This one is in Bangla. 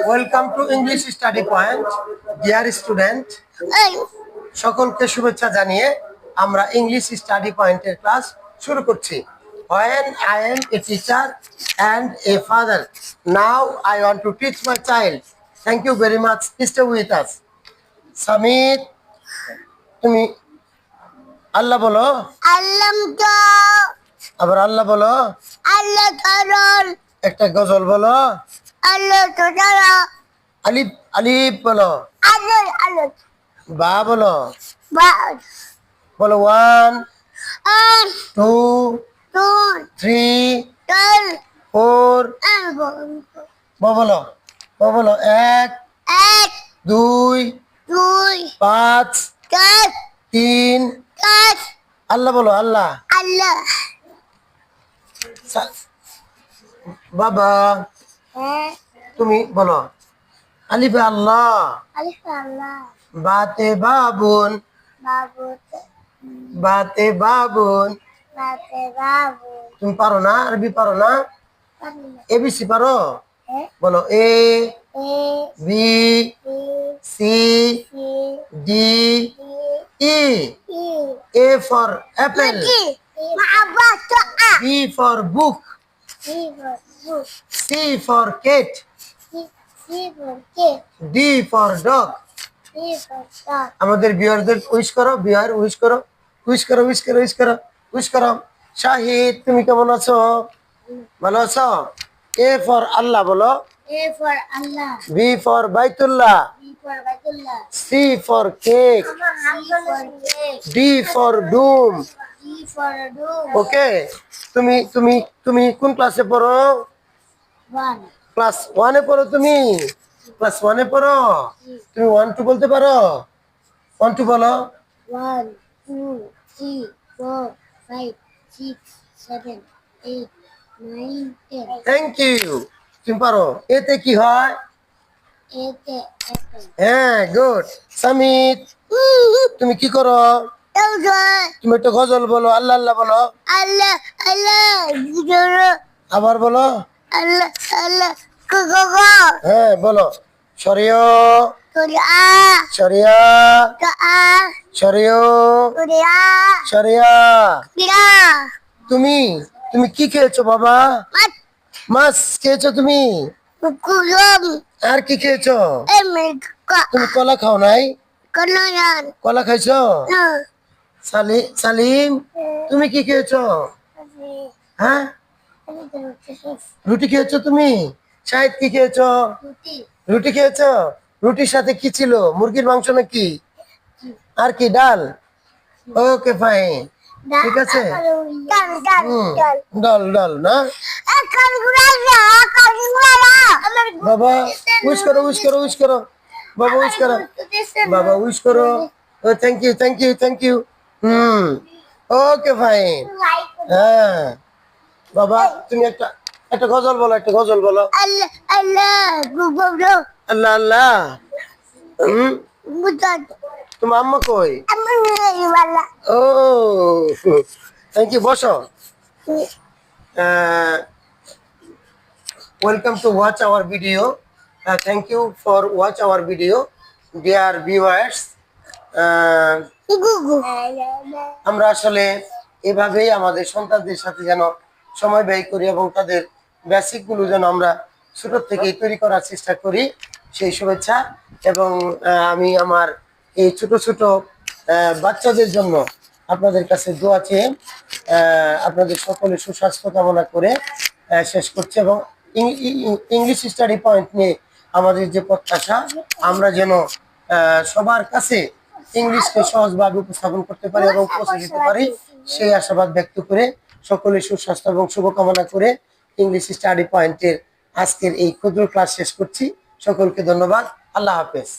Welcome to English study point dear student. সকলকে শুভেচ্ছা জানিয়ে আমরা ইংলিশ স্টাডি পয়েন্টের ক্লাস শুরু করছি। When I am a teacher and a father, now I want to teach my child. Thank you very much. Stay with us. Samit, তুমি আল্লাহ বলো। আল্লাহ তো আবার আল্লাহ বলো। আল্লাহ তাআলা একটা গজল বলো। আল্লাহ তাআলা আলিফ আলিফ বলো। আল্লাহ আল্লাহ বা বলো। বা বলো 1 আর 2 তো 3 তাল 4 বলো। বলো 1 এক 2 দুই 5 চার 3 পাঁচ আল্লাহ বলো। আল্লাহ আল্লাহ বাবা তুমি বলো। আলিফে আল্লাহ, আলিফ আল্লাহ বাতে বাবুন, বাবু বাতে বাবুন। বাতে বাবু তুমি পারো না? আরবি পারো না? এবিসি পারো? হ্যাঁ বলো A A B B C C D E. ই A for apple, মা'বা তো আ B for book, সি বু C for cat, সি বু কে D for dog. সি বু তা আমাদের ভিউয়ারদের উইশ করো, ভিউয়ার উইশ করো, উইশ করো, উইশ করো, উইশ করো, উইশ করো। শাহিদ তুমি কেমন আছো? ভালো আছো? A for আল্লাহ বলো। A for Allah B for Baitullah, B for Baitullah C for cake, C for cake D for doom. D for doom okay, তুমি তুমি তুমি কোন ক্লাসে পড়ো? ওয়ান ক্লাস 1 এ পড়ো তুমি? ক্লাস 1 এ পড়ো? তুমি 1 2 বলতে পারো? 1 2 বলো। 1 2 3 4 5 6 7 8 9 10 থ্যাংক ইউ। তুমি পারো। এতে কি হয়? এতে অ্যাপল হ্যাঁ, গুড। সামিত তুমি কি করো? তুমি একটা গজল বলো। আল্লাহ আল্লাহ বলো। আল্লাহ আল্লাহ জোরে আবার বলো। আল্লাহ আল্লাহ গো গো হ্যাঁ বলো। সরিয় তোরে আ সরিয়া তো আ সরিয় তোরে আ সরিয়া। বিরা তুমি তুমি কি খেয়েছো বাবা? মাত মাছ খেয়েছো তুমি? কুলম আর কি খেয়েছো? আমেরিকা তুমি কলা খাও নাই? কনয়ান কলা খাইছো? সালিম তুমি কি খেয়েছো? হ্যাঁ, রুটি খেয়েছো তুমি? শাহিদ কি খেয়েছো? রুটি খেয়েছো? রুটির সাথে কি ছিল? মুরগির মাংস নাকি? আর কি? ডাল? ওকে ফাইন, ঠিক আছে। ডাল ডাল হুম, ডাল ডাল ডাল না বাবা। উইশ করো, উইশ করো, উইশ করো বাবা, উইশ করো বাবা, উইশ করো। ও thank you, thank you, thank you. Okay fine. হ্যাঁ বাবা, তুমি একটা একটা গজল বলো, একটা গজল বলো। আল্লাহ আল্লাহ গুগো আল্লাহ আল্লাহ। বুঝাত তোমার আম্মা কই? আমার বালা ও থ্যাংক ইউ, বসো। Welcome to watch our video. Thank you for watch our video, dear viewers. গুগু আমরা আসলে এভাবেই আমাদের সন্তানদের সাথে যেন সময় ব্যয় করি এবং তাদের বেসিক গুলো যেন আমরা ছোট থেকেই তৈরি করার চেষ্টা করি, সেই শুভেচ্ছা। এবং আমি আমার এই ছোট ছোট বাচ্চাদের জন্য আপনাদের কাছে দোয়া চেয়ে আপনাদের সকলের সুস্বাস্থ্য কামনা করে শেষ করছি। এবং ইংলিশ স্টাডি পয়েন্ট নিয়ে আমাদের যে প্রত্যাশা, আমরা যেন সবার কাছে ইংলিশকে সহজভাবে উপস্থাপন করতে পারি এবং পৌঁছে দিতে পারি, সেই আশাবাদ ব্যক্ত করে সকলের সুস্বাস্থ্য এবং শুভকামনা করে ইংলিশ স্টাডি পয়েন্টের আজকের এই ক্ষুদ্র ক্লাস শেষ করছি। সকলকে ধন্যবাদ। আল্লাহ হাফেজ।